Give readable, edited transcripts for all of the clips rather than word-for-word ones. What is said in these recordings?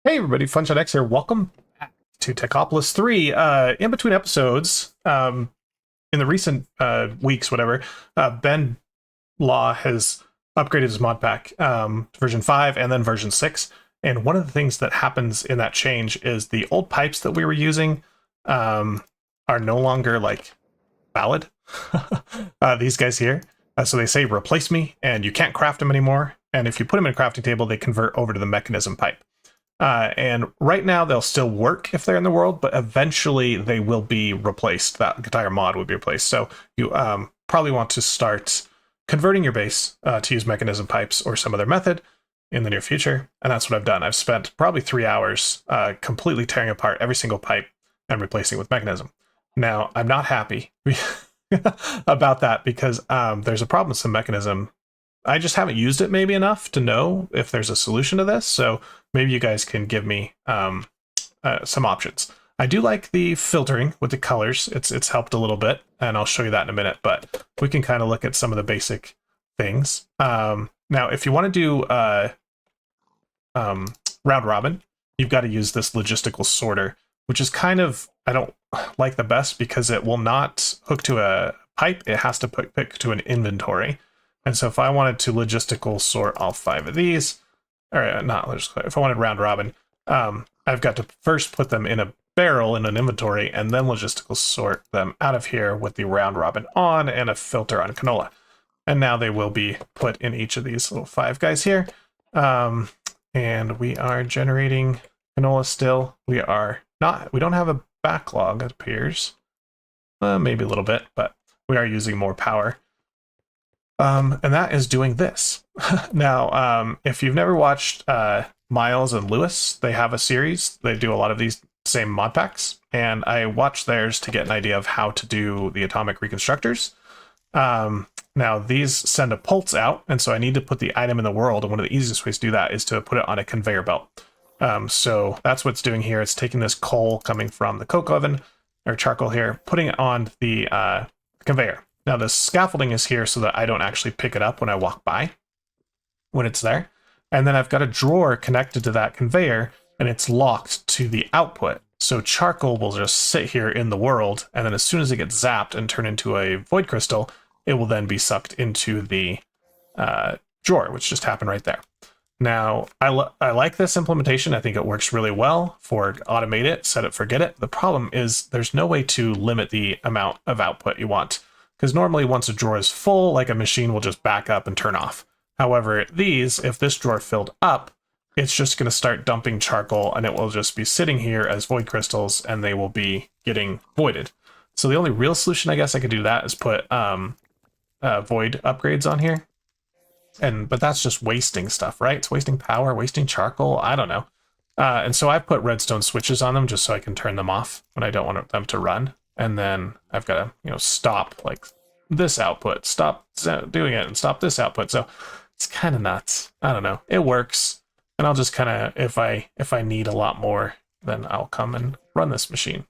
Hey everybody, FunshineX here. Welcome back to Techopolis 3. In between episodes, in the recent weeks, whatever, Benbenlaw has upgraded his modpack, version 5 and then version 6. And one of the things that happens in that change is the old pipes that we were using are no longer like valid. These guys here. So they say replace me, and you can't craft them anymore. And if you put them in a crafting table, they convert over to the mechanism pipe. And right now they'll still work if they're in the world, but eventually they will be replaced. That entire mod will be replaced. So you probably want to start converting your base to use mechanism pipes or some other method in the near future. And that's what I've done. I've spent probably 3 hours completely tearing apart every single pipe and replacing it with mechanism. Now, I'm not happy about that because there's a problem with some mechanism. I just haven't used it maybe enough to know if there's a solution to this. So maybe you guys can give me some options. I do like the filtering with the colors. It's helped a little bit, and I'll show you that in a minute. But we can kind of look at some of the basic things. Now, if you want to do round robin, you've got to use this logistical sorter, which is kind of, I don't like the best because it will not hook to a pipe. It has to pick to an inventory. And so if I wanted to logistical sort all 5 of these, or not logistical, if I wanted round robin, I've got to first put them in a barrel in an inventory and then logistical sort them out of here with the round robin on and a filter on canola. And now they will be put in each of these little 5 guys here. And we are generating canola still. We don't have a backlog, it appears. Maybe a little bit, but we are using more power. And that is doing this. Now, if you've never watched Miles and Lewis, they have a series. They do a lot of these same mod packs, and I watched theirs to get an idea of how to do the atomic reconstructors. Now, these send a pulse out, and so I need to put the item in the world, and one of the easiest ways to do that is to put it on a conveyor belt. So that's what it's doing here. It's taking this coal coming from the coke oven, or charcoal here, putting it on the conveyor. Now the scaffolding is here so that I don't actually pick it up when I walk by, when it's there. And then I've got a drawer connected to that conveyor, and it's locked to the output. So charcoal will just sit here in the world, and then as soon as it gets zapped and turned into a void crystal, it will then be sucked into the drawer, which just happened right there. Now, I like this implementation. I think it works really well for automate it, set it, forget it. The problem is there's no way to limit the amount of output you want. Because normally once a drawer is full, like a machine will just back up and turn off. However, these, if this drawer filled up, it's just going to start dumping charcoal and it will just be sitting here as void crystals and they will be getting voided. So the only real solution I guess I could do to that is put void upgrades on here. But that's just wasting stuff, right? It's wasting power, wasting charcoal, I don't know. And so I've put redstone switches on them just so I can turn them off when I don't want them to run. And then I've got to, stop like this output, stop doing it, and stop this output. So it's kind of nuts. I don't know. It works, and I'll just kind of, if I need a lot more, then I'll come and run this machine.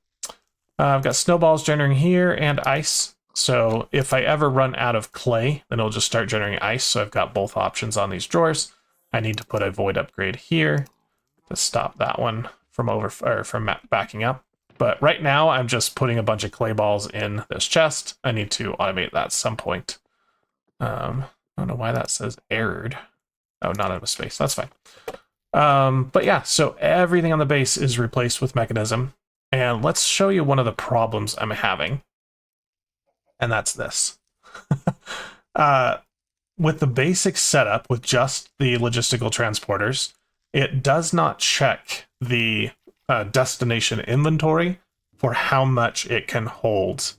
I've got snowballs generating here and ice. So if I ever run out of clay, then it'll just start generating ice. So I've got both options on these drawers. I need to put a void upgrade here to stop that one from backing up. But right now, I'm just putting a bunch of clay balls in this chest. I need to automate that at some point. I don't know why that says errored. Oh, not out of space. That's fine. But yeah, so everything on the base is replaced with mechanism. And let's show you one of the problems I'm having. And that's this. With the basic setup, with just the logistical transporters, it does not check the destination inventory for how much it can hold.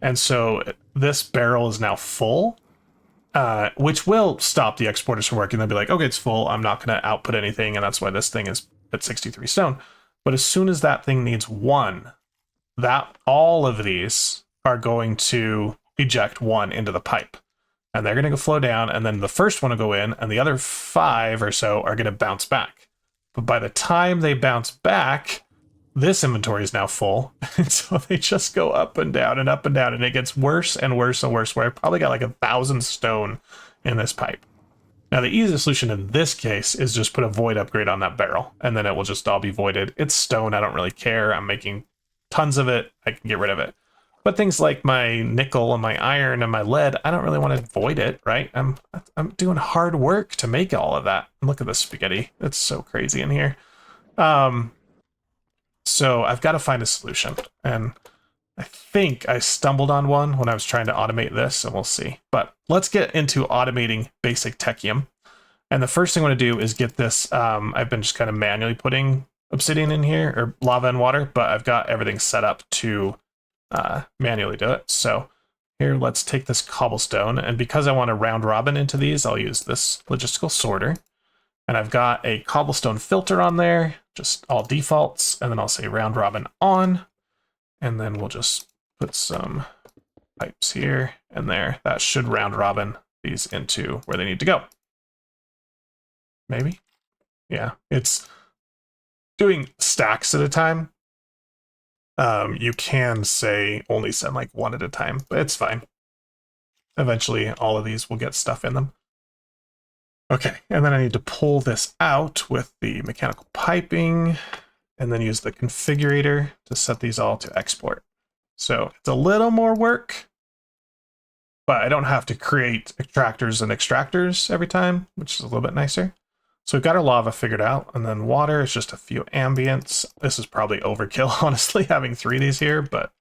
And so this barrel is now full, which will stop the exporters from working. They'll be like, okay, it's full. I'm not going to output anything. And that's why this thing is at 63 stone. But as soon as that thing needs 1, all of these are going to eject 1 into the pipe. And they're going to flow down. And then the first one will go in. And the other 5 or so are going to bounce back. But by the time they bounce back, this inventory is now full. And so they just go up and down and up and down. And it gets worse and worse and worse, where I probably got like 1,000 stone in this pipe. Now the easiest solution in this case is just put a void upgrade on that barrel, and then it will just all be voided. It's stone, I don't really care. I'm making tons of it, I can get rid of it. But things like my nickel and my iron and my lead, I don't really want to void it, right? I'm doing hard work to make all of that. Look at this spaghetti. It's so crazy in here. So I've got to find a solution. And I think I stumbled on one when I was trying to automate this, and we'll see. But let's get into automating basic Technium. And the first thing I want to do is get this. I've been just kind of manually putting obsidian in here, or lava and water, but I've got everything set up to manually do it. So here, let's take this cobblestone, and because I want to round robin into these, I'll use this logistical sorter. And I've got a cobblestone filter on there, just all defaults, and then I'll say round robin on, and then we'll just put some pipes here and there. That should round robin these into where they need to go. Maybe? Yeah, it's doing stacks at a time. You can say only send like one at a time, but it's fine. Eventually, all of these will get stuff in them. Okay, and then I need to pull this out with the mechanical piping, and then use the configurator to set these all to export. So it's a little more work, but I don't have to create extractors and extractors every time, which is a little bit nicer. So we've got our lava figured out, and then water is just a few ambients. This is probably overkill, honestly, having 3 of these here, but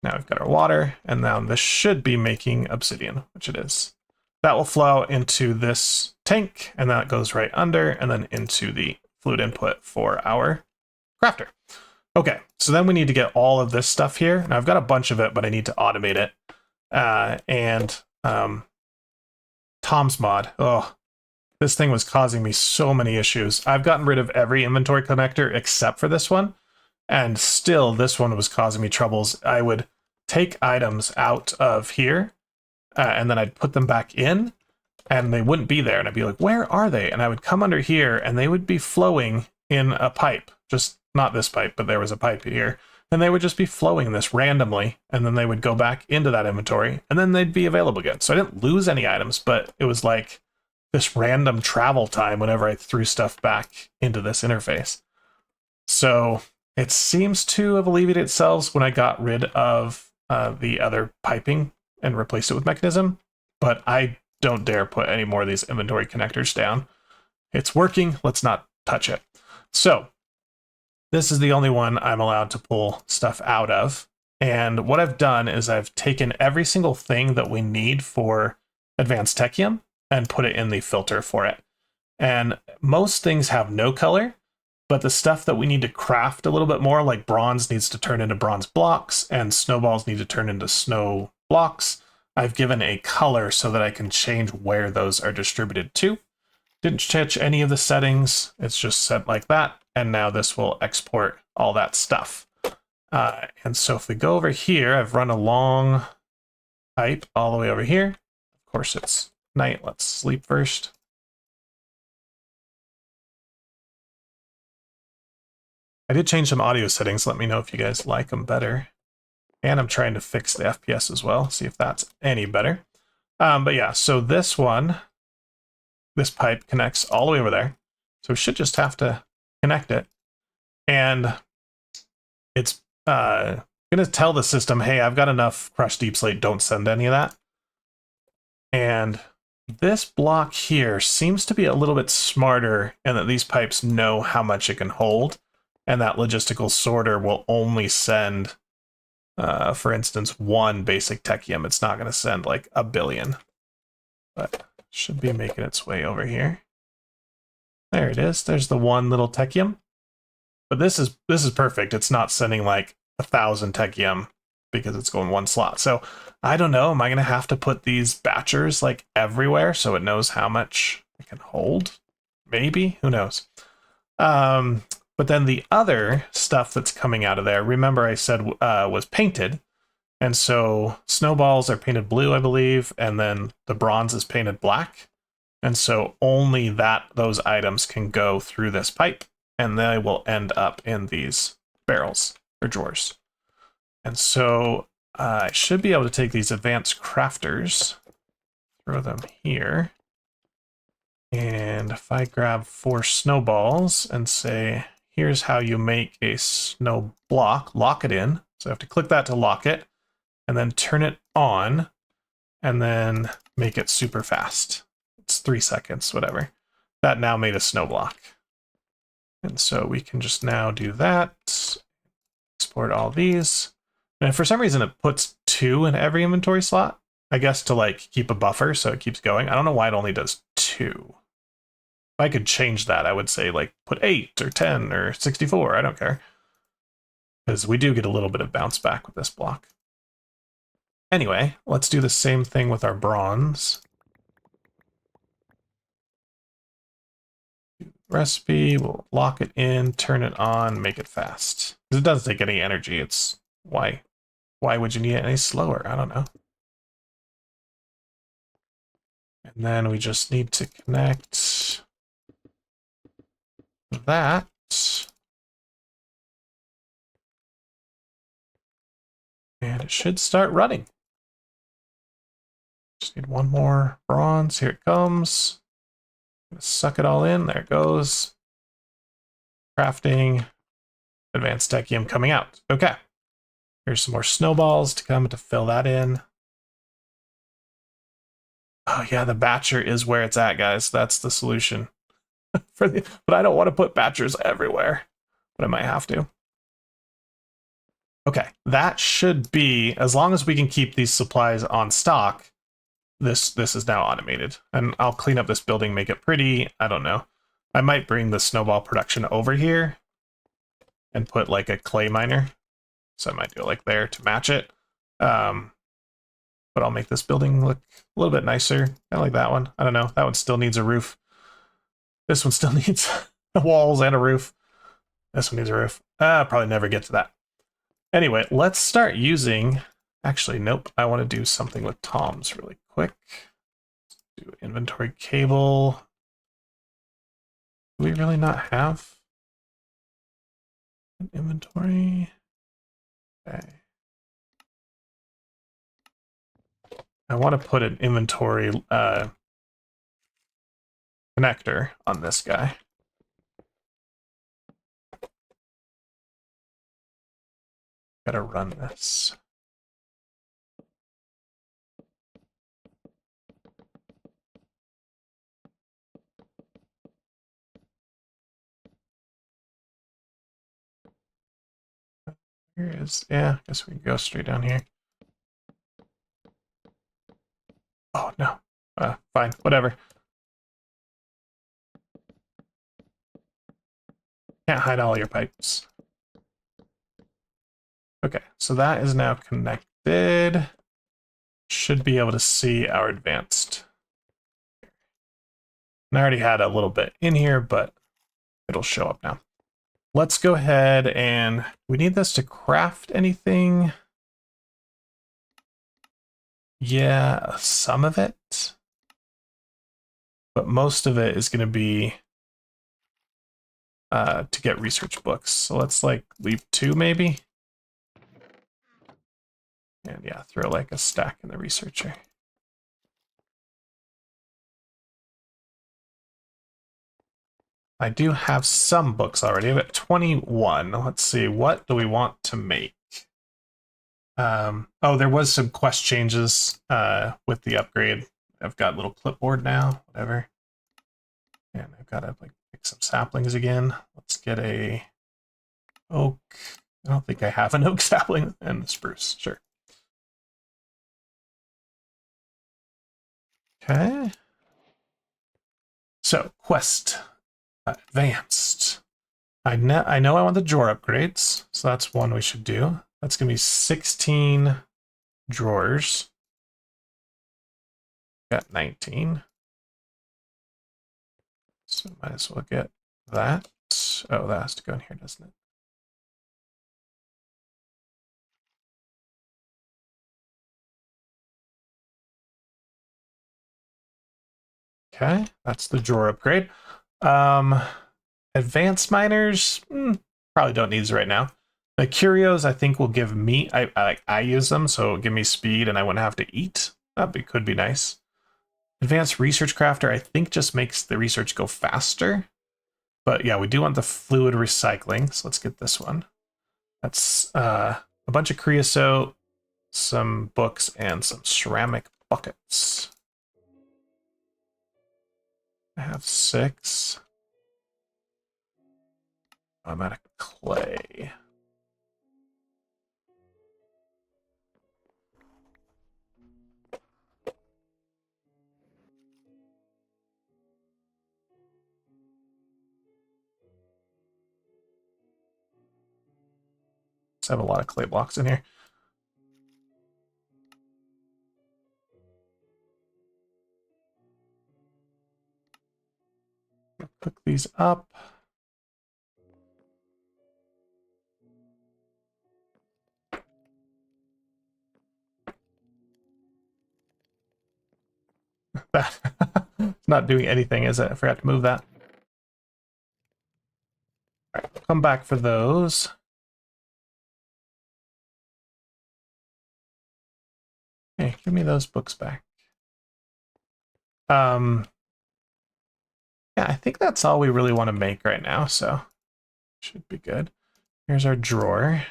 now we've got our water, and now this should be making obsidian, which it is. That will flow into this tank, and that goes right under, and then into the fluid input for our crafter. Okay, so then we need to get all of this stuff here. Now I've got a bunch of it, but I need to automate it. Tom's mod. Oh, this thing was causing me so many issues. I've gotten rid of every inventory connector except for this one, and still this one was causing me troubles. I would take items out of here, and then I'd put them back in, and they wouldn't be there. And I'd be like, where are they? And I would come under here, and they would be flowing in a pipe. Just not this pipe, but there was a pipe here. And they would just be flowing this randomly, and then they would go back into that inventory, and then they'd be available again. So I didn't lose any items, but it was like this random travel time whenever I threw stuff back into this interface. So it seems to have alleviated itself when I got rid of the other piping and replaced it with mechanism, but I don't dare put any more of these inventory connectors down. It's working, let's not touch it. So this is the only one I'm allowed to pull stuff out of. And what I've done is I've taken every single thing that we need for advanced Technium and put it in the filter for it. And most things have no color, but the stuff that we need to craft a little bit more, like bronze needs to turn into bronze blocks and snowballs need to turn into snow blocks, I've given a color so that I can change where those are distributed to. Didn't touch any of the settings, it's just set like that, and now this will export all that stuff. And so if we go over here, I've run a long pipe all the way over here. Of course it's night, let's sleep first. I did change some audio settings, let me know if you guys like them better. And I'm trying to fix the FPS as well, see if that's any better. But yeah, so this one, this pipe connects all the way over there. So we should just have to connect it. And it's going to tell the system, hey, I've got enough crushed deep slate, don't send any of that. And this block here seems to be a little bit smarter in that these pipes know how much it can hold. And that logistical sorter will only send, for instance, 1 basic Technium. It's not going to send like a billion, but should be making its way over here. There it is. There's the 1 little Technium. But this is perfect. It's not sending like 1,000 Technium because it's going 1 slot. So I don't know. Am I going to have to put these batchers like everywhere so it knows how much it can hold? Maybe. Who knows? But then the other stuff that's coming out of there, remember I said was painted. And so snowballs are painted blue, I believe, and then the bronze is painted black. And so only those items can go through this pipe, and they will end up in these barrels or drawers. And so I should be able to take these advanced crafters throw them here. And if I grab 4 snowballs and say, here's how you make a snow block, lock it in. So I have to click that to lock it, and then turn it on, and then make it super fast. It's 3 seconds, whatever. That now made a snow block. And so we can just now do that, export all these. And for some reason it puts 2 in every inventory slot, I guess to like keep a buffer so it keeps going. I don't know why it only does 2. If I could change that, I would say like put 8 or 10 or 64, I don't care. Because we do get a little bit of bounce back with this block. Anyway, let's do the same thing with our bronze. Recipe, we'll lock it in, turn it on, make it fast. Because it doesn't take any energy, it's why would you need it any slower? I don't know. And then we just need to connect that. And it should start running. Just need 1 more bronze. Here it comes. I'm gonna suck it all in. There it goes. Crafting. Advanced Technium coming out. Okay. Here's some more snowballs to come to fill that in. Oh yeah, the batcher is where it's at, guys. That's the solution. But I don't want to put batchers everywhere. But I might have to. Okay, that should be, as long as we can keep these supplies on stock, this is now automated. And I'll clean up this building, make it pretty. I don't know. I might bring the snowball production over here and put like a clay miner. So I might do it like there to match it. But I'll make this building look a little bit nicer. I like that one. I don't know. That one still needs a roof. This one still needs walls and a roof. This one needs a roof. Probably never get to that. Anyway, let's start using... Actually, nope. I want to do something with Toms really quick. Do inventory cable. Do we really not have an inventory? Okay. I want to put an inventory connector on this guy. Gotta run this. Here is, yeah, I guess we can go straight down here. Oh, no. Fine, whatever. Can't hide all your pipes. Okay, so that is now connected. Should be able to see our advanced. And I already had a little bit in here, but it'll show up now. Let's go ahead and we need this to craft anything. Yeah, some of it. But most of it is going to be to get research books. So let's like leave 2 maybe. And yeah, throw like a stack in the researcher. I do have some books already. I've got 21. Let's see, what do we want to make? Oh, there was some quest changes with the upgrade. I've got a little clipboard now, whatever. And I've got to like pick some saplings again. Let's get a oak. I don't think I have an oak sapling and a spruce, sure. Okay. So, quest advanced. I know I want the drawer upgrades, so that's one we should do. That's going to be 16 drawers. Got 19. So might as well get that. Oh, that has to go in here, doesn't it? Okay, that's the drawer upgrade. Advanced miners, probably don't need these right now. The curios, I think, will give me, I use them, so it'll give me speed and I wouldn't have to eat. That could be nice. Advanced Research Crafter, I think, just makes the research go faster. But yeah, we do want the fluid recycling, so let's get this one. That's a bunch of creosote, some books, and some ceramic buckets. I have 6. I'm out of clay. I have a lot of clay blocks in here. Cook these up. That it's not doing anything, is it? I forgot to move that. All right, come back for those. Hey, give me those books back. Yeah, I think that's all we really want to make right now, so should be good. Here's our drawer.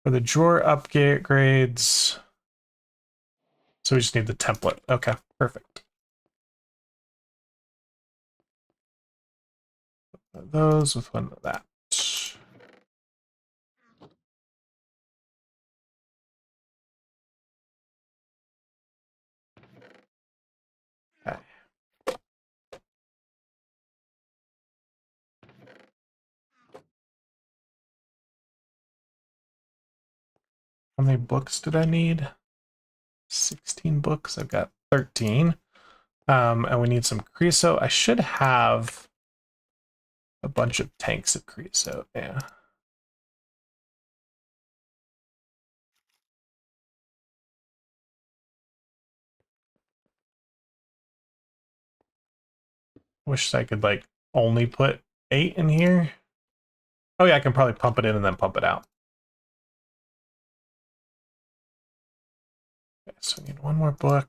For the drawer upgrades, so we just need the template. Okay, perfect. Those with one of that. Okay. How many books did I need? 16 books. I've got 13. And we need some creosote. I should have a bunch of tanks of creosote. Yeah. Wish I could like only put 8 in here. Oh yeah, I can probably pump it in and then pump it out. Okay, so we need one more book.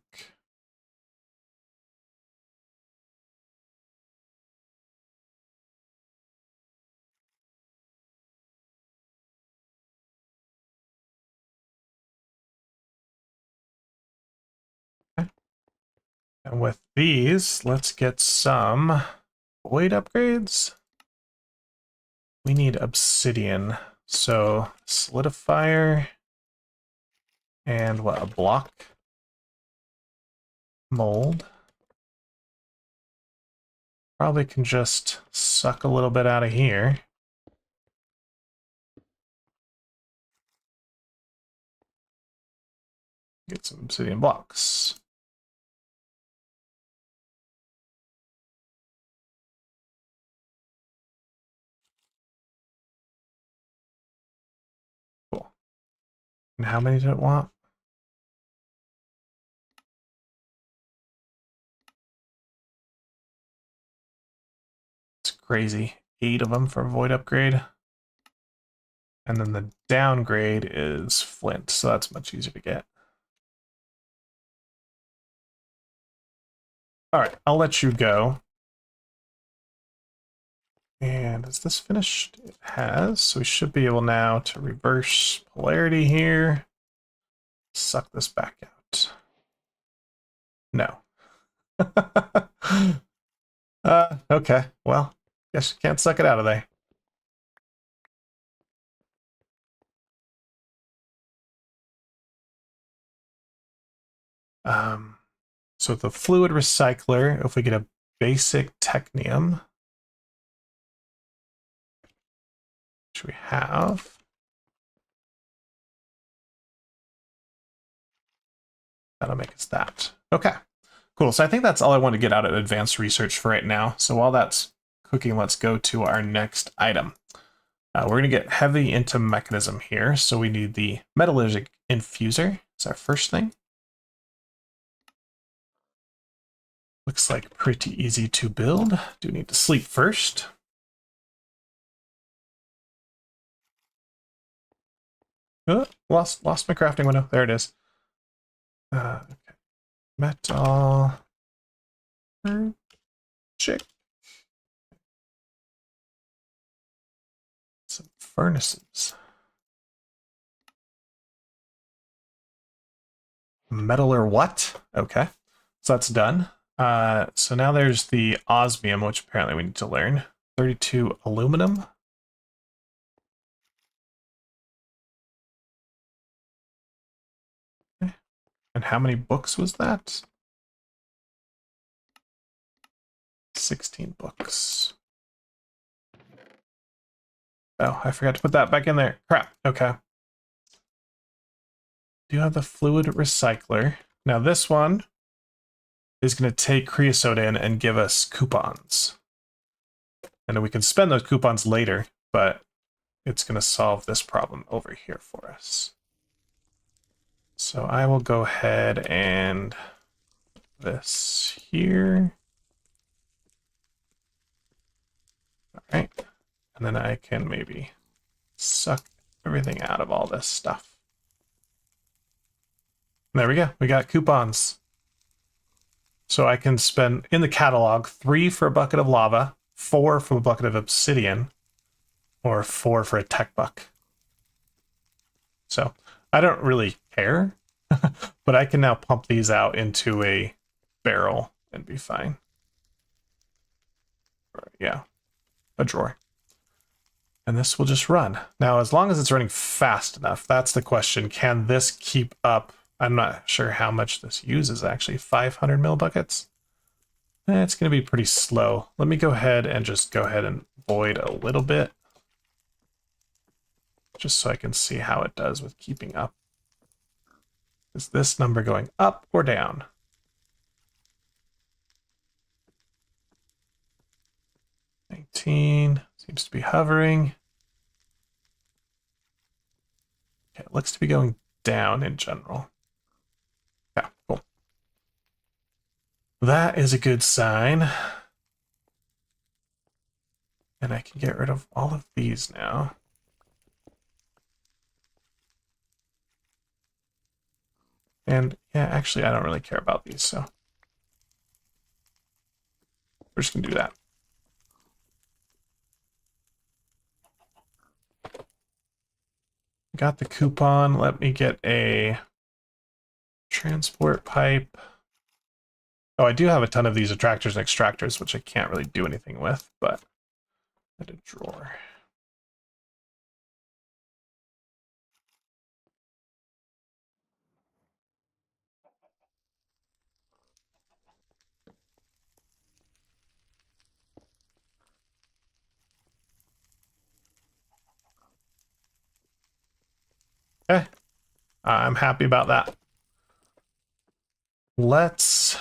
Okay. And with these, let's get some void upgrades. We need obsidian. So solidifier and what, a block mold. Probably can just suck a little bit out of here. Get some obsidian blocks. Cool. And how many did it want? It's crazy. 8 of them for a void upgrade. And then the downgrade is flint, so that's much easier to get. All right, I'll let you go. And is this finished? It has, so we should be able now to reverse polarity here. Suck this back out. No. Okay, well, guess you can't suck it out of there. So the fluid recycler, if we get a basic technium, which we have, that'll make us that. Okay, cool. So I think that's all I want to get out of advanced research for right now. So while that's cooking, let's go to our next item. We're going to get heavy into mechanism here. So we need the metallurgic infuser. It's our first thing. Looks like pretty easy to build. Do need to sleep first. Oh, lost my crafting window. There it is. Okay. Metal. Chick. Some furnaces. Metal or what? Okay. So that's done. So now there's the osmium, which apparently we need to learn. 32 aluminum. Okay. And how many books was that? 16 books. Oh, I forgot to put that back in there. Crap. Okay. Do you have the fluid recycler? Now this one is going to take creosote in and give us coupons. And then we can spend those coupons later, but it's going to solve this problem over here for us. So I will go ahead and this here. All right. And then I can maybe suck everything out of all this stuff. There we go. We got coupons. So I can spend in the catalog 3 for a bucket of lava, 4 for a bucket of obsidian, or 4 for a tech buck. So I don't really care, but I can now pump these out into a barrel and be fine. Or, yeah, a drawer. And this will just run. Now, as long as it's running fast enough, that's the question. Can this keep up? I'm not sure how much this uses, actually. 500 mil buckets? It's going to be pretty slow. Let me go ahead and void a little bit. Just so I can see how it does with keeping up. Is this number going up or down? 19 seems to be hovering. Okay, it looks to be going down in general. Yeah, cool. That is a good sign. And I can get rid of all of these now. And yeah, actually, I don't really care about these, so we're just gonna do that. Got the coupon. Let me get a transport pipe. Oh, I do have a ton of these attractors and extractors, which I can't really do anything with, but at a drawer. Okay, I'm happy about that. Let's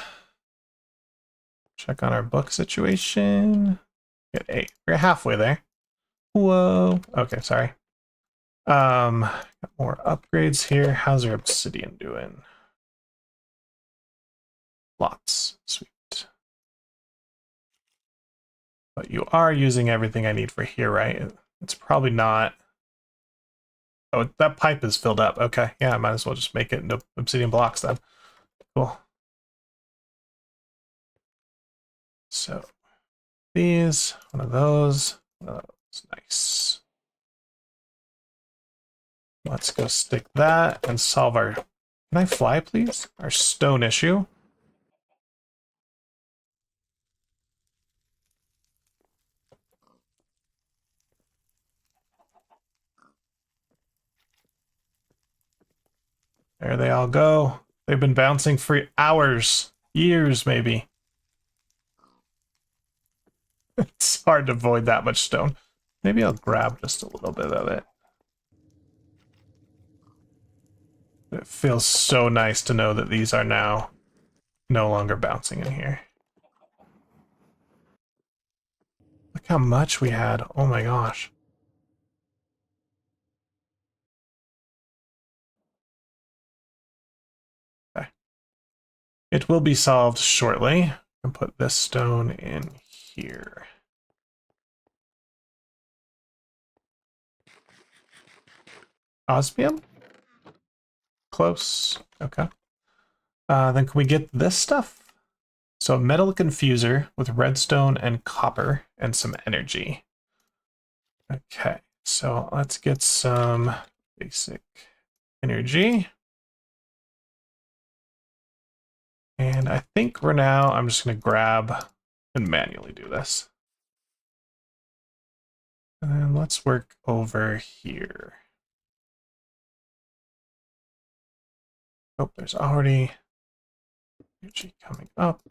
check on our book situation. Get 8. We're halfway there. Whoa. Okay, sorry. Got more upgrades here. How's our obsidian doing? Lots. Sweet. But you are using everything I need for here, right? It's probably not. Oh, that pipe is filled up. Okay, yeah, I might as well just make it into obsidian blocks then. Cool. So these, one of those. Nice. Let's go stick that and solve our... Can I fly, please? Our stone issue. There they all go. They've been bouncing for hours, years maybe. It's hard to avoid that much stone. Maybe I'll grab just a little bit of it. It feels so nice to know that these are now no longer bouncing in here. Look how much we had. Oh my gosh. Okay. It will be solved shortly. And put this stone in here. Osmium? Close. Okay. Then can we get this stuff? So a metal confuser with redstone and copper and some energy. Okay, so let's get some basic energy. And I think for now, I'm just going to grab and manually do this. And then let's work over here. Oh, there's already energy coming up.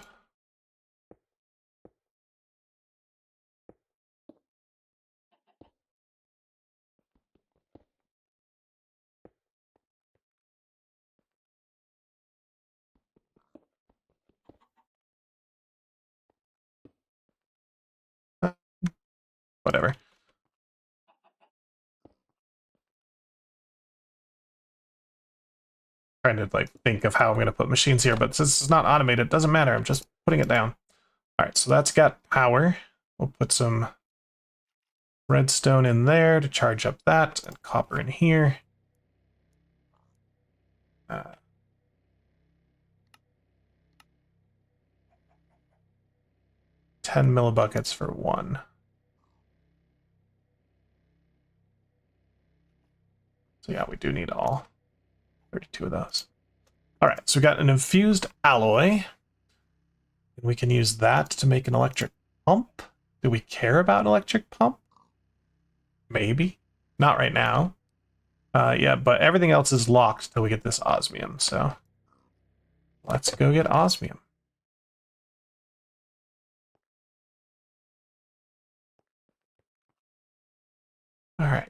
Whatever. Trying to like think of how I'm going to put machines here, but since it's not automated, it doesn't matter. I'm just putting it down. All right, so that's got power. We'll put some redstone in there to charge up that, and copper in here. 10 millibuckets for one. So yeah, we do need all 32 of those. All right, so we got an infused alloy. And we can use that to make an electric pump. Do we care about an electric pump? Maybe. Not right now. Yeah, but everything else is locked till we get this osmium, so let's go get osmium. All right.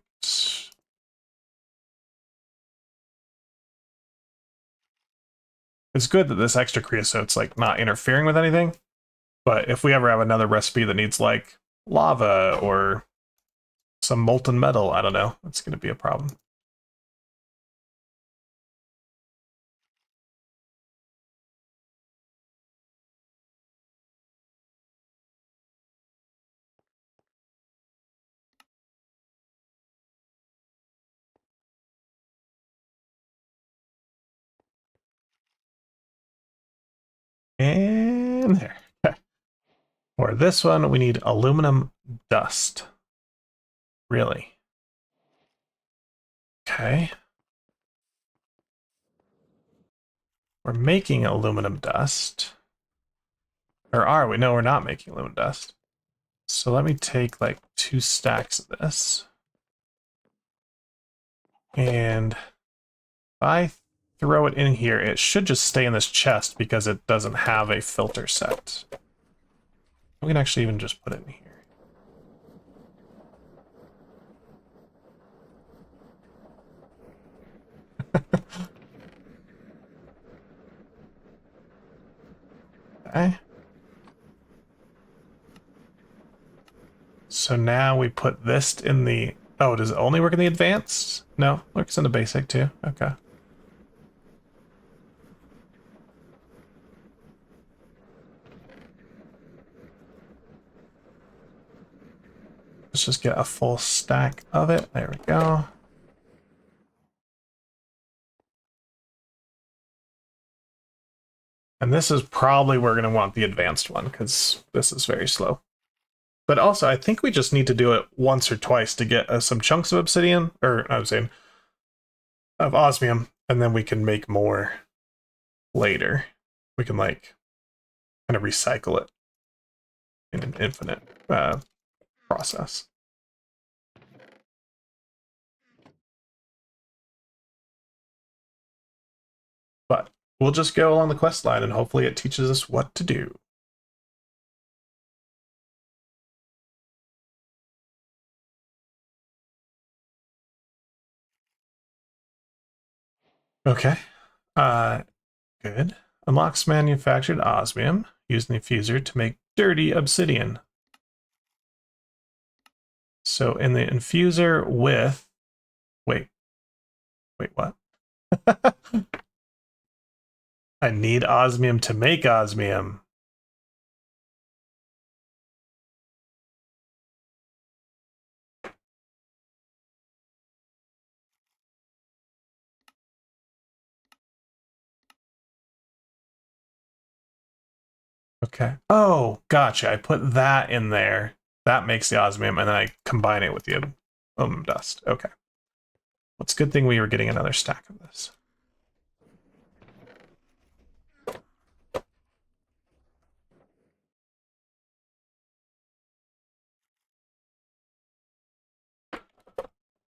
It's good that this extra creosote's like not interfering with anything, but if we ever have another recipe that needs like lava or some molten metal, I don't know, it's going to be a problem. And there. Okay. For this one, we need aluminum dust. Really? Okay. We're making aluminum dust. Or are we? No, we're not making aluminum dust. So let me take like 2 stacks of this. And if I throw it in here, it should just stay in this chest because it doesn't have a filter set. We can actually even just put it in here. Okay. So now we put this in the... Oh, does it only work in the advanced? No, works in the basic too. Okay. Let's just get a full stack of it. There we go. And this is probably where we're going to want the advanced one because this is very slow. But also, I think we just need to do it once or twice to get some chunks of obsidian, or I was saying, of osmium, and then we can make more later. We can like kind of recycle it in an infinite process. But we'll just go along the quest line and hopefully it teaches us what to do. Okay. Good. Unlocks manufactured osmium using the infuser to make dirty obsidian. So in the infuser with... Wait, what? I need osmium to make osmium. Okay. Oh, gotcha. I put that in there. That makes the osmium, and then I combine it with the aluminum dust. Okay. Well, it's a good thing we were getting another stack of this.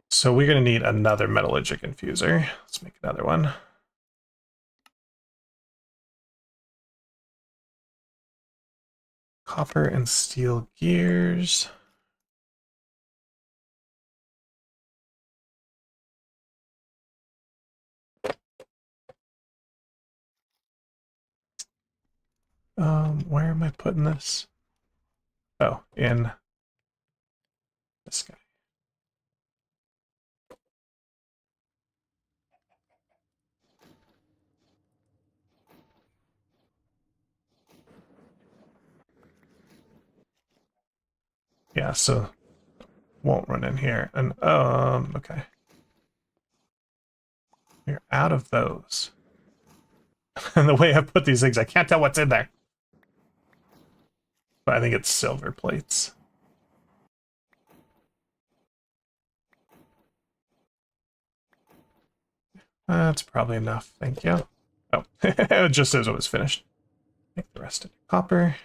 So we're going to need another metallurgic infuser. Let's make another one. Copper and steel gears. Where am I putting this? Oh, in this guy. Yeah, so won't run in here. And okay. We're out of those. And the way I put these things, I can't tell what's in there. But I think it's silver plates. That's probably enough. Thank you. Oh, just as it was finished. Make the rest into copper.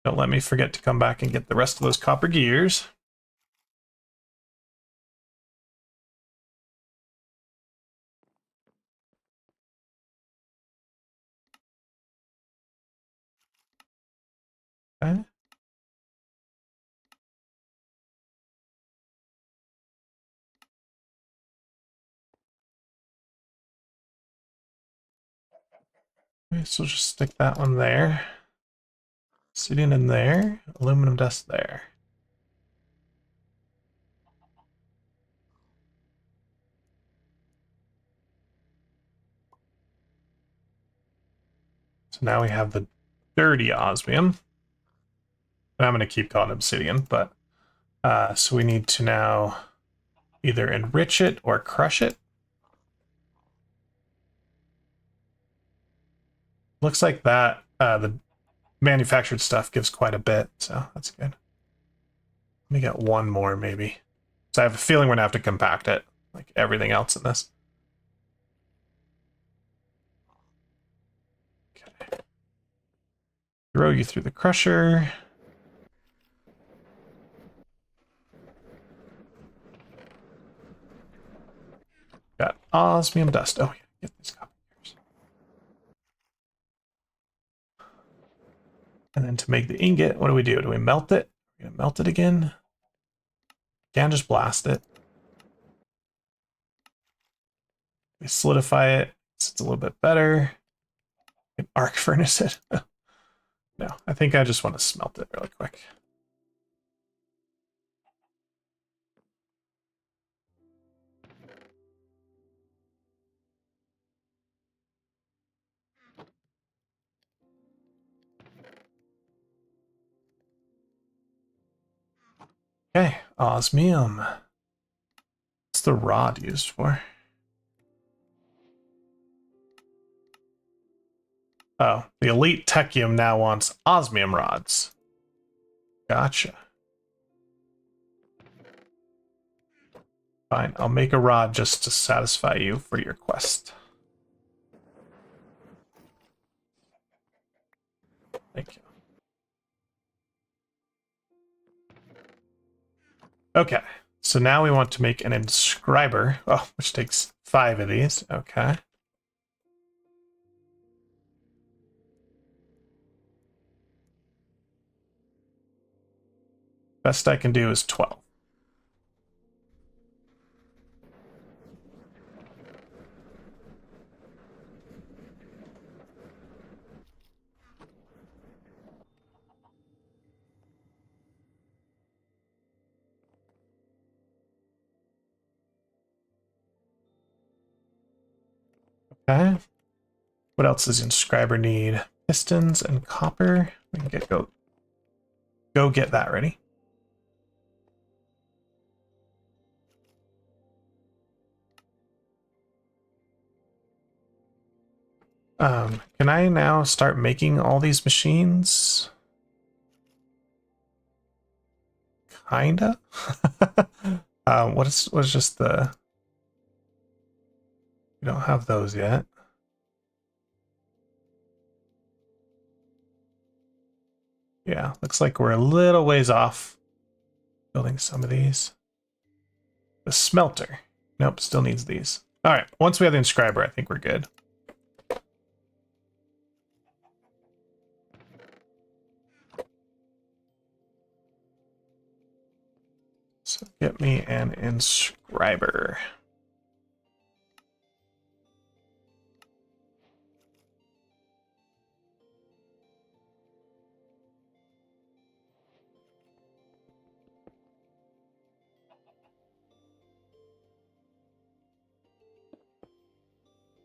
Don't let me forget to come back and get the rest of those copper gears. Okay. Okay, so just stick that one there. Sitting in there. Aluminum dust there. So now we have the dirty osmium. And I'm going to keep calling it obsidian, but so we need to now either enrich it or crush it. Looks like that the manufactured stuff gives quite a bit, so that's good. Let me get one more maybe. So I have a feeling we're gonna have to compact it, like everything else in this. Okay. Throw you through the crusher. Got osmium dust. Oh yeah, get these copper gears. And then to make the ingot, what do? Do we melt it? We're gonna melt it again. Can't just blast it. We solidify it so it's a little bit better. We can arc furnace it. No, I think I just want to smelt it really quick. Okay, osmium. What's the rod used for? Oh, the elite Technium now wants osmium rods. Gotcha. Fine, I'll make a rod just to satisfy you for your quest. Thank you. Okay, so now we want to make an inscriber, which takes 5 of these. Okay. Best I can do is 12. Okay. What else does inscriber need? Pistons and copper. We can go get that ready. Can I now start making all these machines? Kinda. What is just the? We don't have those yet. Yeah, looks like we're a little ways off building some of these. The smelter. Nope, still needs these. All right, once we have the inscriber, I think we're good. So get me an inscriber.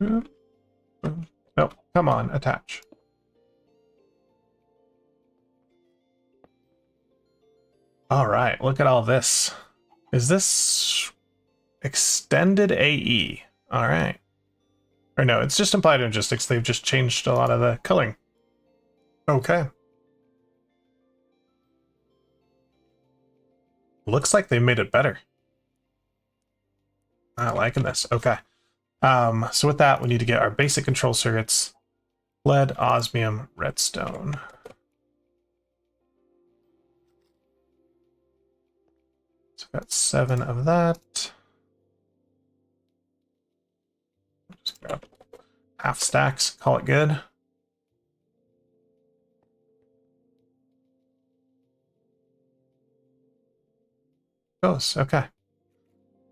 Nope, come on, attach. All right, look at all this. Is this extended AE? All right. Or no, it's just implied logistics. They've just changed a lot of the coloring. Okay. Looks like they made it better. Not liking this. Okay. So with that, we need to get our basic control circuits. Lead, osmium, redstone. So we've got 7 of that. Just grab half stacks, call it good. Goes, okay.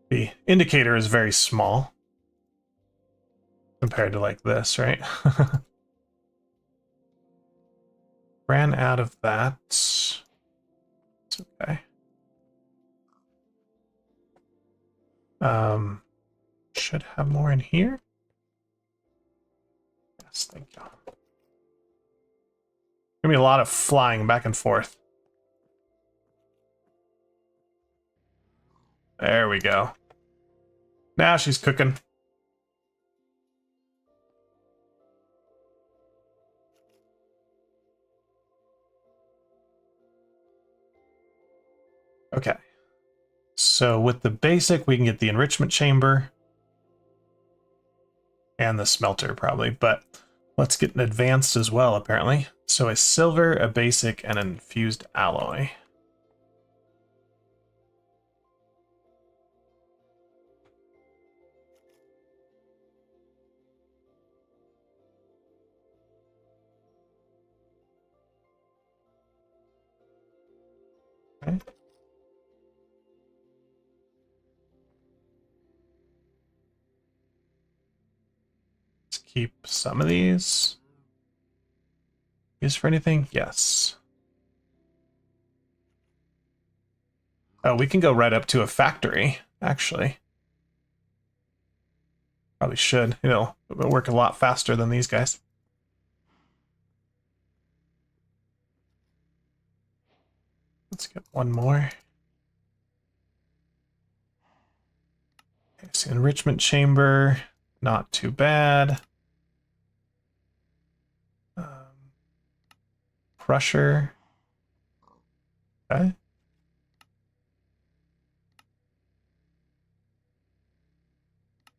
The indicator is very small compared to like this, right? Ran out of that. It's okay. Should have more in here. Yes, thank you. Gonna be a lot of flying back and forth. There we go. Now she's cooking. Okay. So with the basic, we can get the enrichment chamber and the smelter probably, but let's get an advanced as well, apparently. So a silver, a basic, and an infused alloy. Okay. Let's keep some of these. Use for anything? Yes. Oh, we can go right up to a factory, actually. Probably should. It'll work a lot faster than these guys. Let's get one more. Okay, so enrichment chamber, not too bad. Crusher. Okay.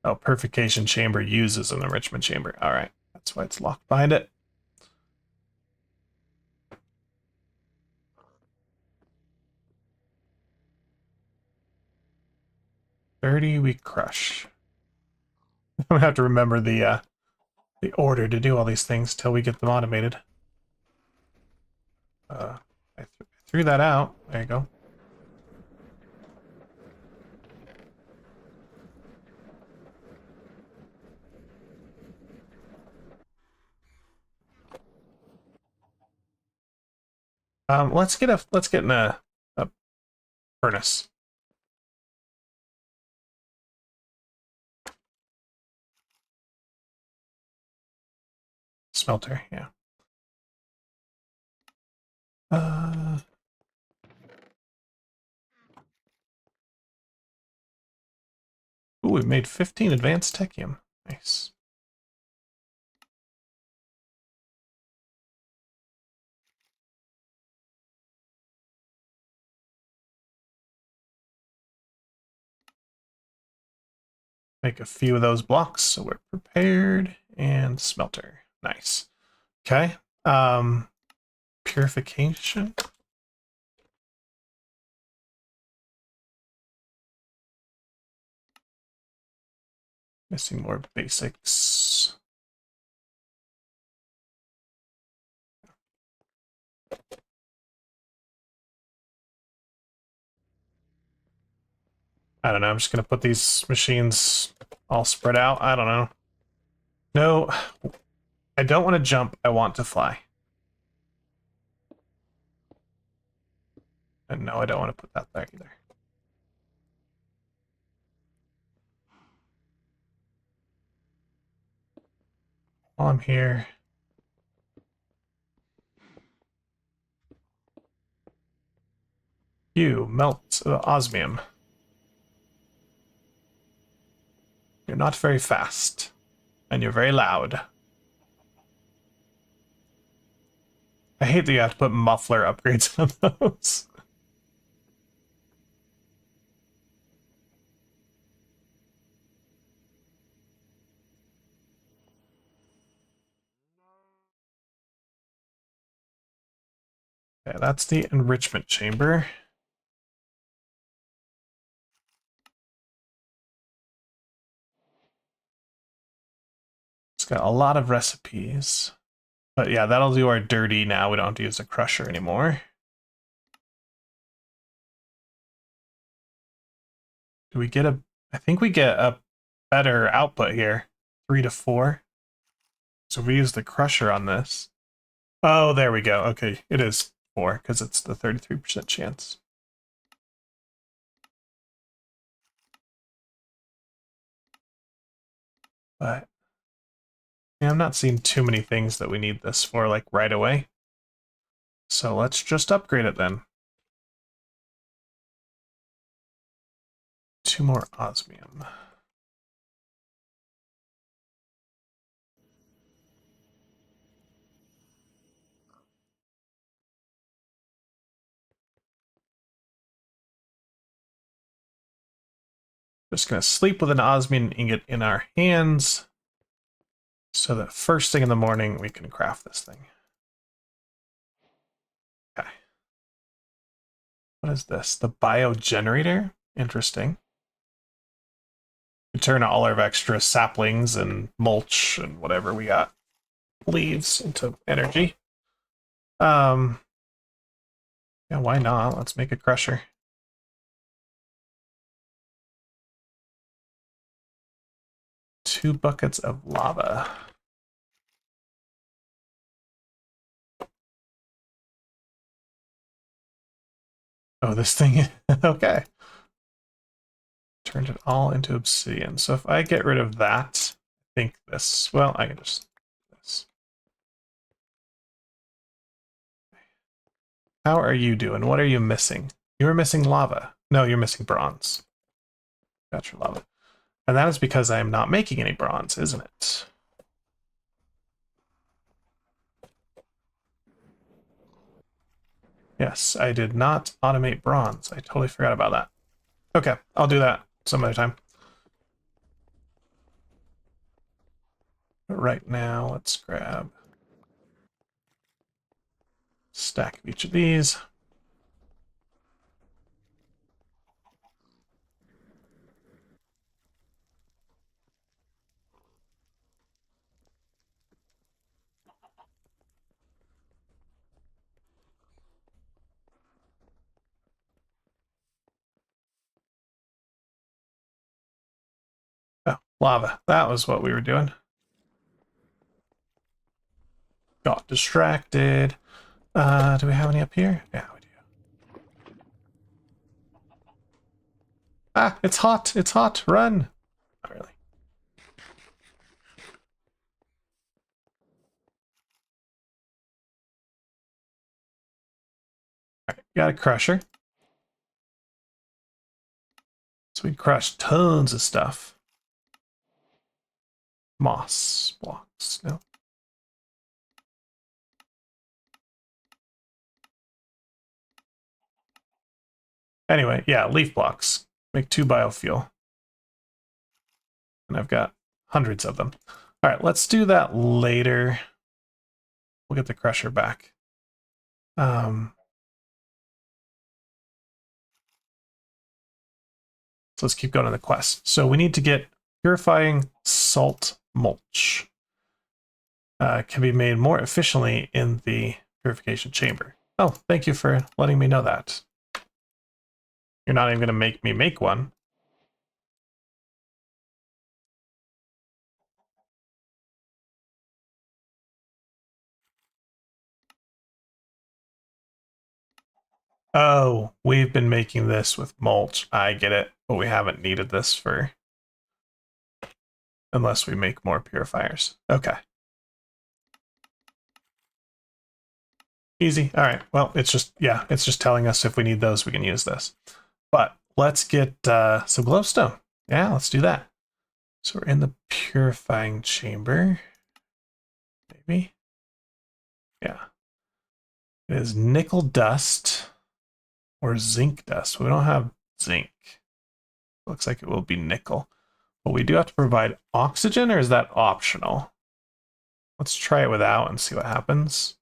Oh, purification chamber uses an enrichment chamber. All right, that's why it's locked behind it. $30 we crush. I'm gonna have to remember the order to do all these things till we get them automated. I threw that out. There you go. Let's get in a furnace. Smelter, yeah. Ooh, we've made 15 advanced technium. Nice. make a few of those blocks so we're prepared. And smelter. Nice. Okay. Purification. Missing more basics. I don't know. I'm just going to put these machines all spread out. I don't know. No, I don't want to jump. I want to fly. And no, I don't want to put that there either. While I'm here. You melt osmium. You're not very fast. And you're very loud. I hate that you have to put muffler upgrades on those. Okay, that's the enrichment chamber. It's got a lot of recipes. But yeah, that'll do our dirty now. We don't have to use the crusher anymore. Do we get a... I think we get a better output here. 3 to 4. So we use the crusher on this. Oh, there we go. Okay, it is 4 because it's the 33% chance. But yeah, I'm not seeing too many things that we need this for like right away. So let's just upgrade it then. 2 more osmium. Just gonna sleep with an osmium ingot in our hands so that first thing in the morning we can craft this thing. Okay. What is this? The biogenerator? Interesting. We turn all our extra saplings and mulch and whatever we got, leaves, into energy. Yeah, why not? Let's make a crusher. Two buckets of lava. Oh, this thing. Okay. Turned it all into obsidian. So if I get rid of that, I think this, well, I can just this. How are you doing? What are you missing? You're missing lava. No, you're missing bronze. Got your lava. And that is because I am not making any bronze, isn't it? Yes, I did not automate bronze. I totally forgot about that. Okay, I'll do that some other time. But right now, let's grab a stack of each of these. Oh, lava. That was what we were doing. Got distracted. Do we have any up here? Yeah, we do. Ah, it's hot. It's hot. Run. Not really. All right, got a crusher. So we crushed tons of stuff. Moss blocks. No. Anyway, yeah, leaf blocks. Make 2 biofuel. and I've got hundreds of them. All right, let's do that later. We'll get the crusher back. So let's keep going on the quest. So we need to get purifying salt mulch. Can be made more efficiently in the purification chamber. Oh, thank you for letting me know that. You're not even going to make me make one. Oh, we've been making this with mulch. I get it, but we haven't needed this for... unless we make more purifiers. Okay. Easy. All right. Well, it's just, yeah, it's just telling us if we need those, we can use this. But let's get some glowstone. Yeah, let's do that. So we're in the purifying chamber. Maybe. Yeah. It is nickel dust or zinc dust. We don't have zinc. Looks like it will be nickel. But we do have to provide oxygen, or is that optional? Let's try it without and see what happens.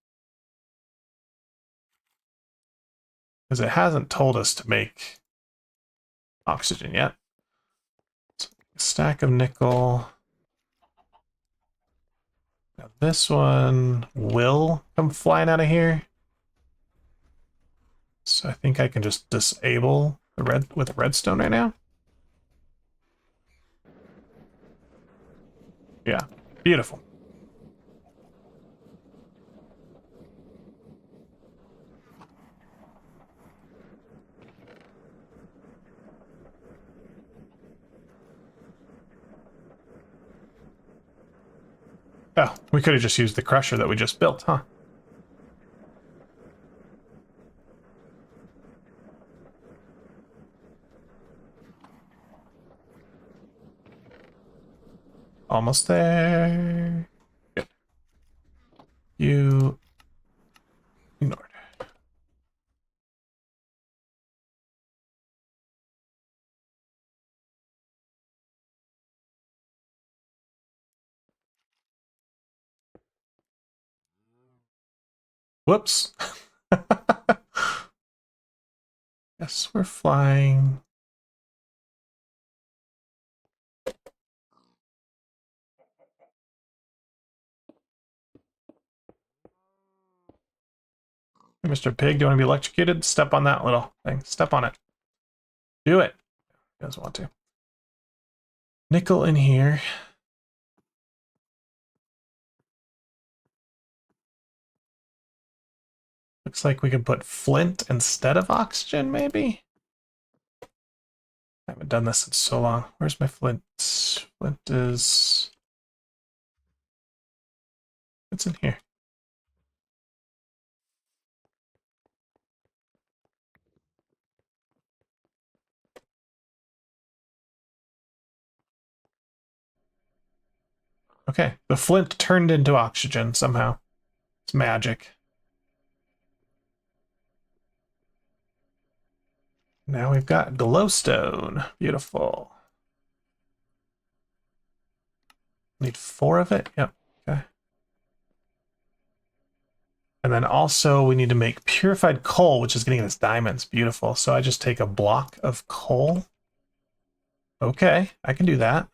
Because it hasn't told us to make oxygen yet. So a stack of nickel. Now this one will come flying out of here. So I think I can just disable the red with redstone right now. Yeah, beautiful. Oh, we could have just used the crusher that we just built, huh? Almost there. Good. You ignored. Whoops. Yes, we're flying. Hey, Mr. Pig, do you want to be electrocuted? Step on that little thing. Step on it. Do it. He doesn't want to. Nickel in here. Looks like we can put flint instead of oxygen, maybe? I haven't done this in so long. Where's my flint? Flint is... it's in here. Okay, the flint turned into oxygen somehow. It's magic. Now we've got glowstone. Beautiful. Need 4 of it? Yep. Okay. And then also we need to make purified coal, which is getting us diamonds. Beautiful. So I just take a block of coal. Okay, I can do that.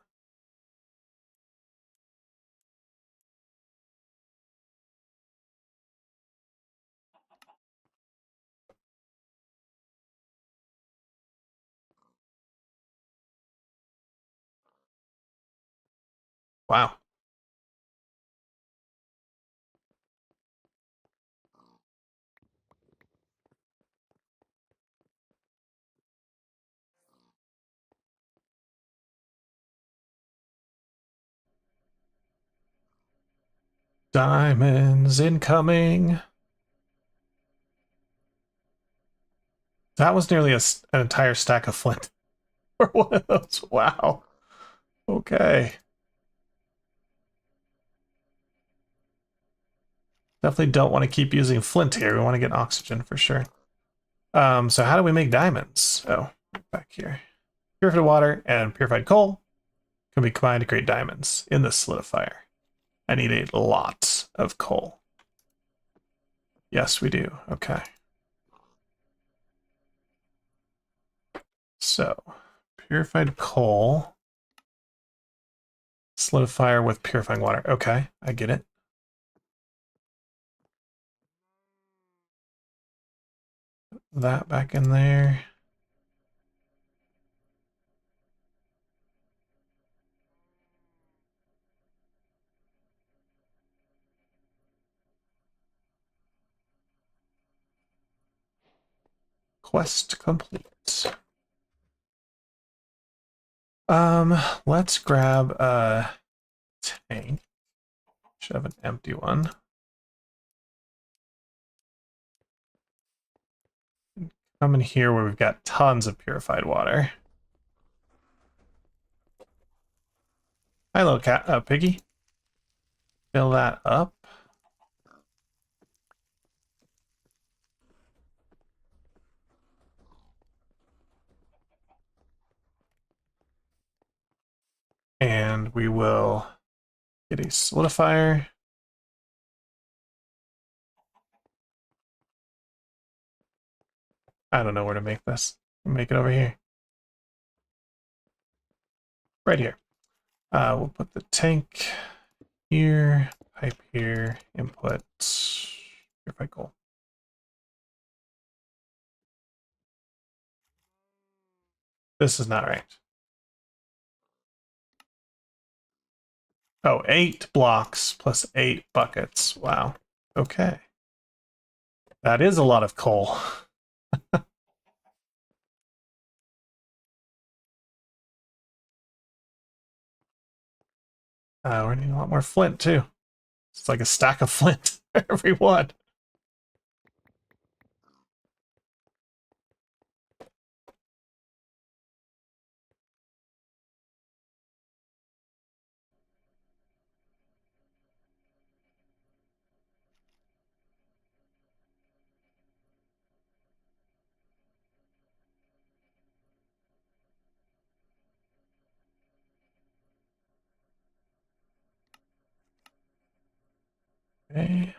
Wow. Diamonds incoming. That was nearly an entire stack of flint for one of those. Wow. Okay. Definitely don't want to keep using flint here. We want to get oxygen for sure. So how do we make diamonds? Oh, back here. Purified water and purified coal. can be combined to create diamonds in the solidifier. I need a lot of coal. Yes, we do. Okay. So, purified coal, solidifier with purifying water. Okay, I get it. That back in there. Quest complete. Let's grab a tank. Should have an empty one. Come in here where we've got tons of purified water. Hi, little cat, piggy. Fill that up. And we will get a solidifier. I don't know where to make this. I'll make it over here. Right here. We'll put the tank here, pipe here, input, purified coal. This is not right. Oh, 8 blocks plus 8 buckets. Wow. Okay. That is a lot of coal. We're needing a lot more flint, too. It's like a stack of flint for every one. Okay.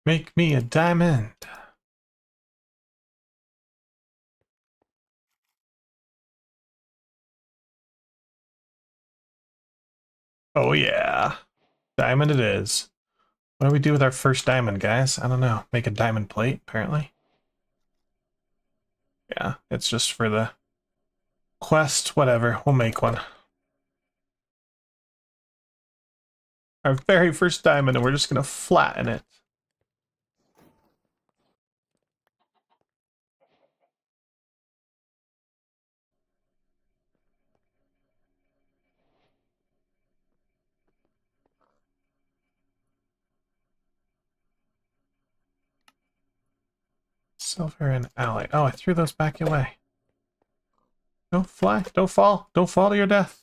Make me a diamond. Oh, yeah. Diamond it is. What do we do with our first diamond, guys? I don't know. Make a diamond plate, apparently. Yeah, it's just for the quest. Whatever. We'll make one. Our very first diamond, and we're just going to flatten it. Silver and alloy. Oh, I threw those back away. Don't fly. Don't fall. Don't fall to your death.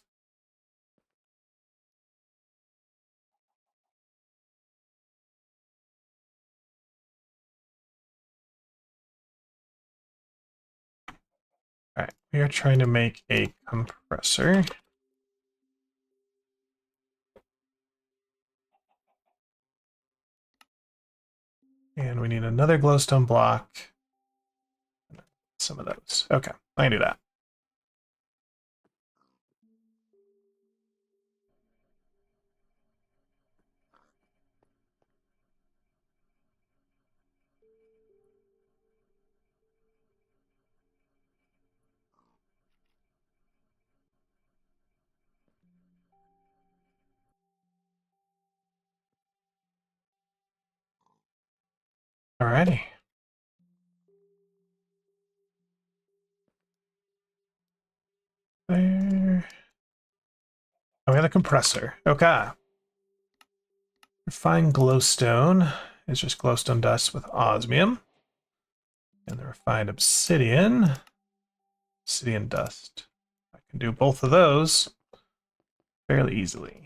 Alright, we are trying to make a compressor. And we need another glowstone block. Some of those. Okay, I can do that. Alrighty. There. Oh, we have a compressor. Okay. Refined glowstone is just glowstone dust with osmium. And the refined obsidian dust. I can do both of those fairly easily.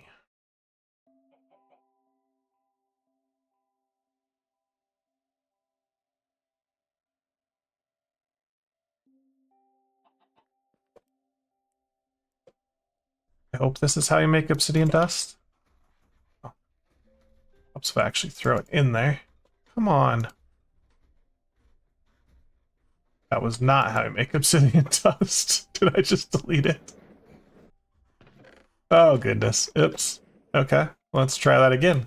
I hope this is how you make obsidian dust. Oh. Helps if I actually throw it in there. Come on. That was not how you make obsidian dust. Did I just delete it? Oh, goodness. Oops. Okay, let's try that again.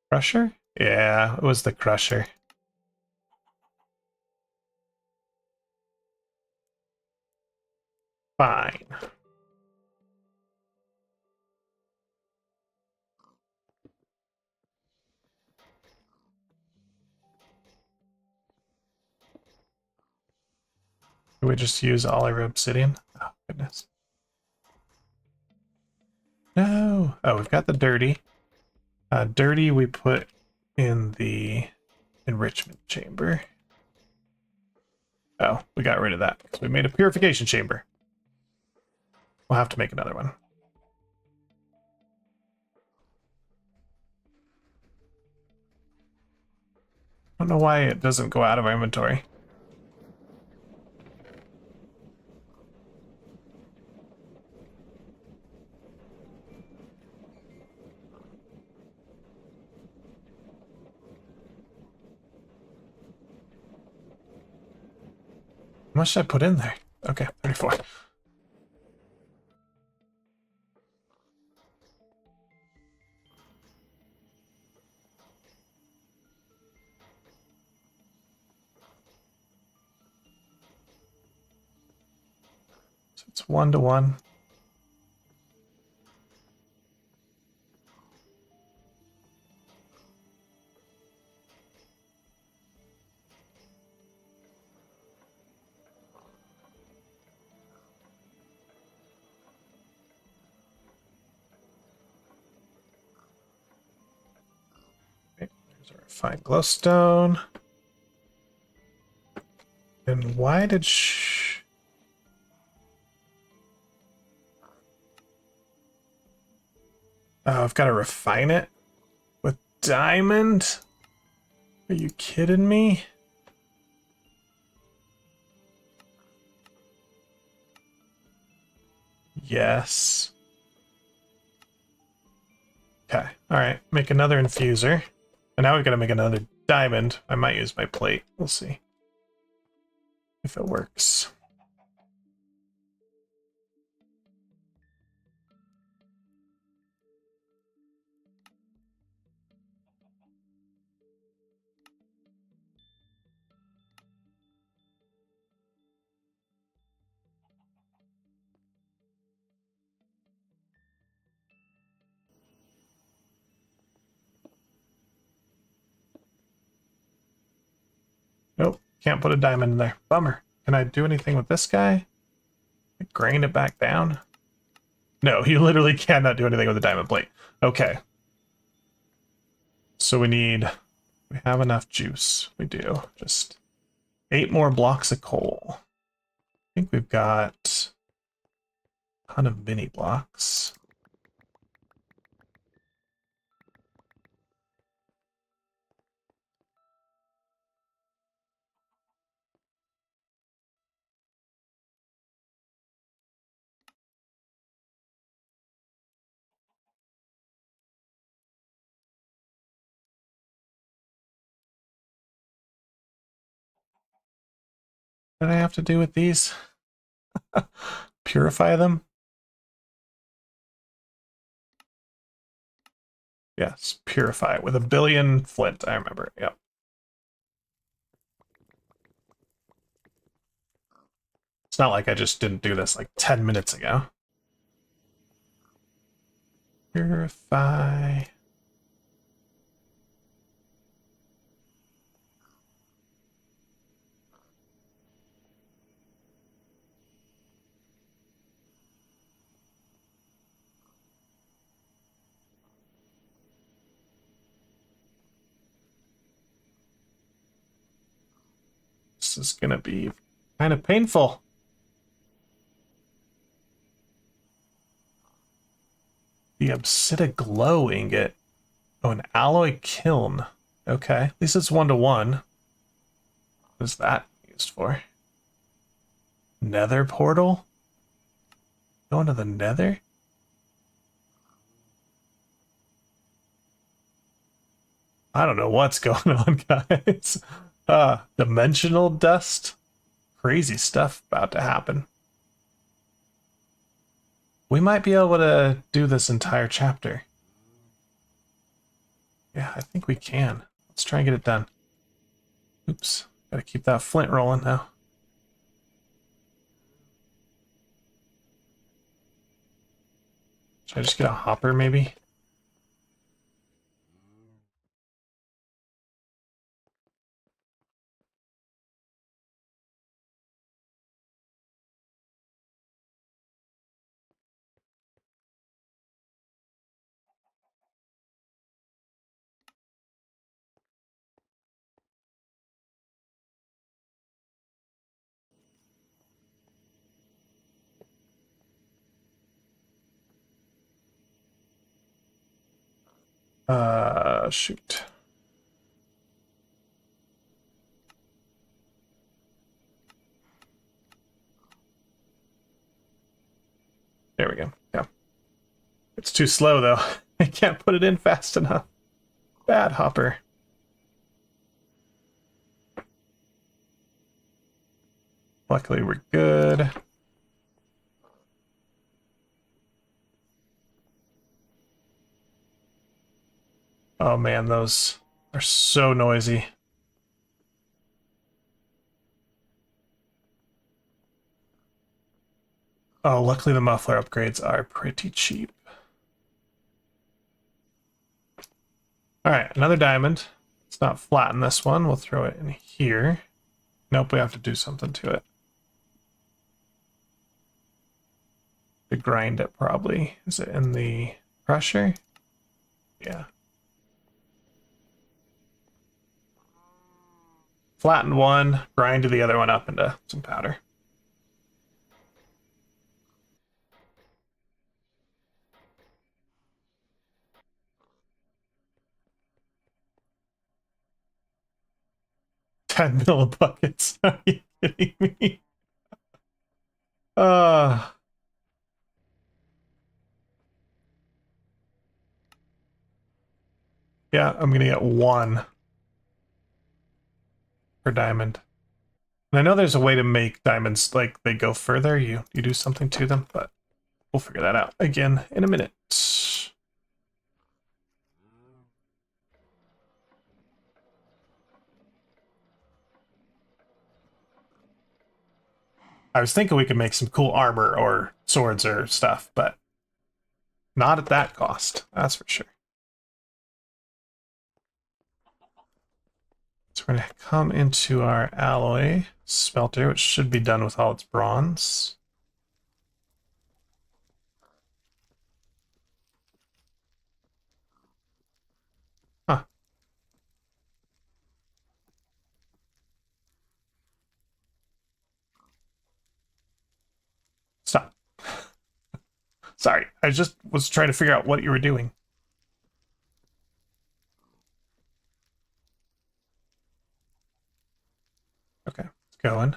Crusher? Yeah, it was the crusher. Fine. Do we just use all our obsidian? Oh, goodness. No. Oh, we've got the dirty. Dirty we put in the enrichment chamber. Oh, we got rid of that because we made a purification chamber. We'll have to make another one. I don't know why it doesn't go out of our inventory. How much should I put in there? Okay, 34. So it's 1 to 1. Okay, there's our fine glowstone. And why did Oh, I've got to refine it with diamond? Are you kidding me? Yes. Okay, alright. Make another infuser. And now we've got to make another diamond. I might use my plate. We'll see if it works. Nope, can't put a diamond in there. Bummer. Can I do anything with this guy? Grain it back down? No, you literally cannot do anything with a diamond plate. Okay. So we have enough juice. We do. Just 8 more blocks of coal. I think we've got a ton of mini blocks. What did I have to do with these? Purify them? Yes, purify it with 1 billion flint. I remember. Yep. It's not like I just didn't do this like 10 minutes ago. Purify. This is gonna be kind of painful. The Obsidian Glow Ingot. Oh, an alloy kiln. Okay, at least it's 1-to-1. What is that used for? Nether portal? Going to the Nether? I don't know what's going on, guys. Dimensional dust? Crazy stuff about to happen. We might be able to do this entire chapter. Yeah, I think we can. Let's try and get it done. Oops. Gotta keep that flint rolling now. Should I just get a hopper, maybe? Shoot. There we go. Yeah. It's too slow, though. I can't put it in fast enough. Bad hopper. Luckily, we're good. Oh man, those are so noisy. Oh, luckily the muffler upgrades are pretty cheap. Alright, another diamond. Let's not flatten this one. We'll throw it in here. Nope, we have to do something to it. To grind it, probably. Is it in the crusher? Yeah. Flatten one, grind the other one up into some powder. $10 millibuckets. Are you kidding me? Uh, yeah, I'm gonna get 1 per diamond. And I know there's a way to make diamonds like they go further. You do something to them, but we'll figure that out again in a minute. I was thinking we could make some cool armor or swords or stuff, but not at that cost. That's for sure. So we're going to come into our alloy smelter, which should be done with all its bronze. Huh. Stop. Sorry, I just was trying to figure out what you were doing. Okay, it's going.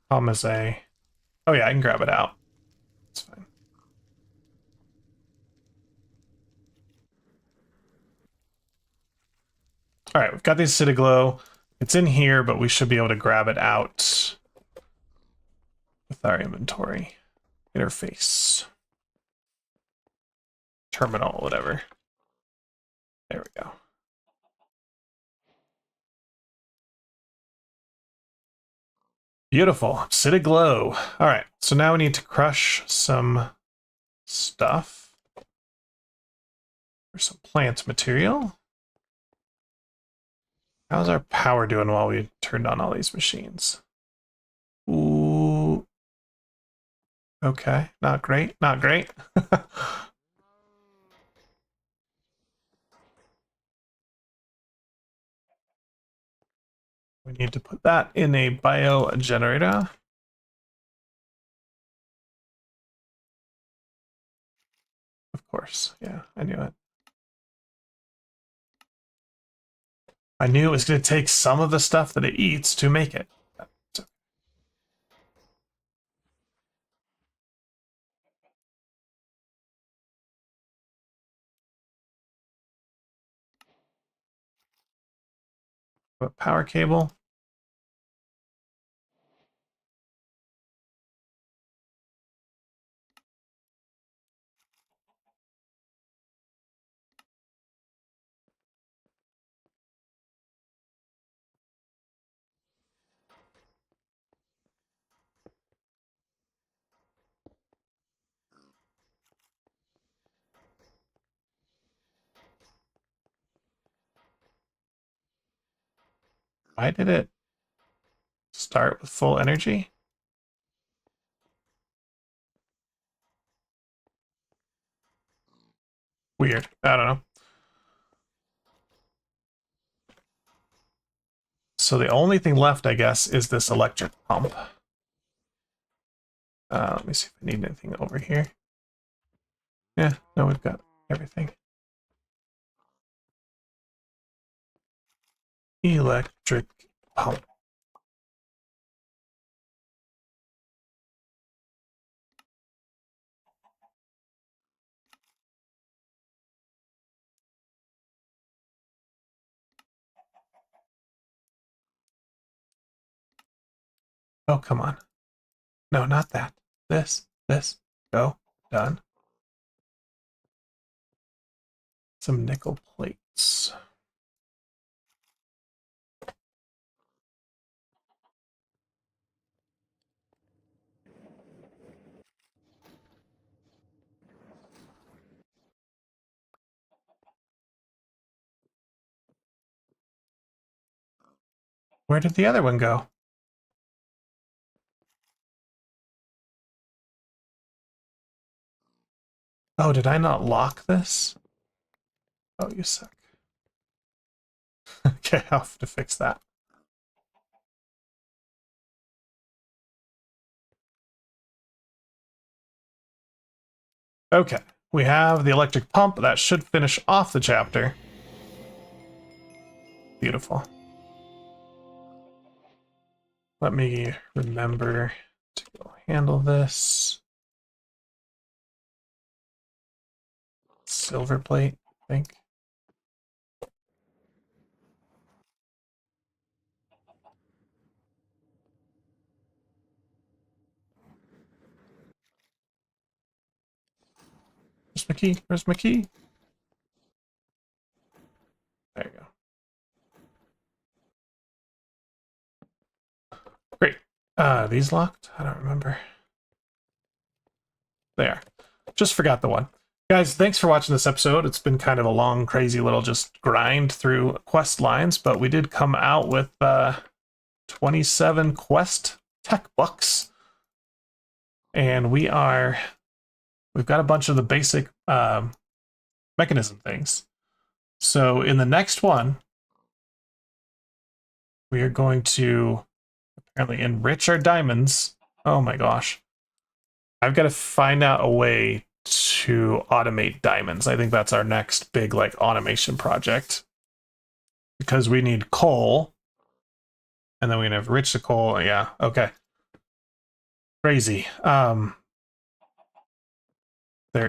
Problem is oh yeah, I can grab it out. It's fine. All right, we've got the Acidic Glow. It's in here, but we should be able to grab it out with our inventory interface. Terminal, whatever. There we go. Beautiful. Acidic Glow. All right, so now we need to crush some stuff. Or some plant material. How's our power doing while we turned on all these machines? Ooh. Okay, not great, not great. We need to put that in a bio generator. Of course, yeah, I knew it. I knew it was going to take some of the stuff that it eats to make it. But power cable. Why did it start with full energy? Weird. I don't know. So the only thing left, I guess, is this electric pump. Let me see if I need anything over here. Yeah, no, we've got everything. Electric pump. Oh, come on. No, not that. This. Go. Done. Some nickel plates. Where did the other one go? Oh, did I not lock this? Oh, you suck. Okay, I'll have to fix that. Okay, we have the electric pump. That should finish off the chapter. Beautiful. Let me remember to go handle this. Silver plate, I think. Where's my key? Where's my key? There you go. Great. These locked? I don't remember. There. Just forgot the one. Guys, thanks for watching this episode. It's been kind of a long, crazy little just grind through quest lines, but we did come out with 27 quest tech bucks. And we've got a bunch of the basic mechanism things. So in the next one, we are going to apparently enrich our diamonds. Oh my gosh. I've got to find out a way to automate diamonds. I think that's our next big like automation project. Because we need coal. And then we're gonna enrich the coal. Yeah, okay. Crazy. There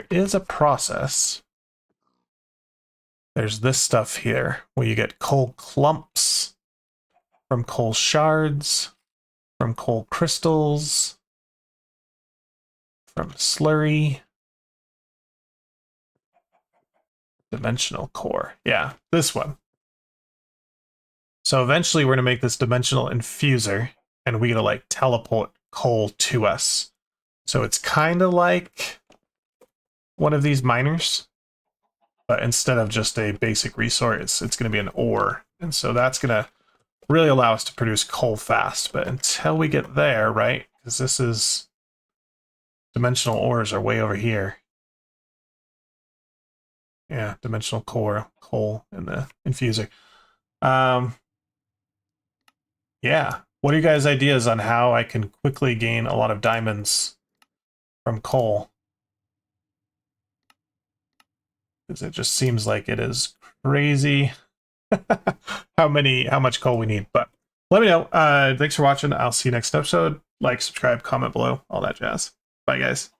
is a process. There's this stuff here where you get coal clumps from coal shards, from coal crystals, from slurry. Dimensional core. Yeah, this one. So eventually we're going to make this dimensional infuser, and we're going to like teleport coal to us. So it's kind of like one of these miners, but instead of just a basic resource, it's going to be an ore. And so that's going to really allow us to produce coal fast. But until we get there, right, because this is dimensional ores are way over here. Yeah, dimensional core, coal in the infuser. yeah, what are you guys' ideas on how I can quickly gain a lot of diamonds from coal? Because it just seems like it is crazy how much coal we need. But let me know. Thanks for watching. I'll see you next episode. Like, subscribe, comment below, all that jazz. Bye, guys.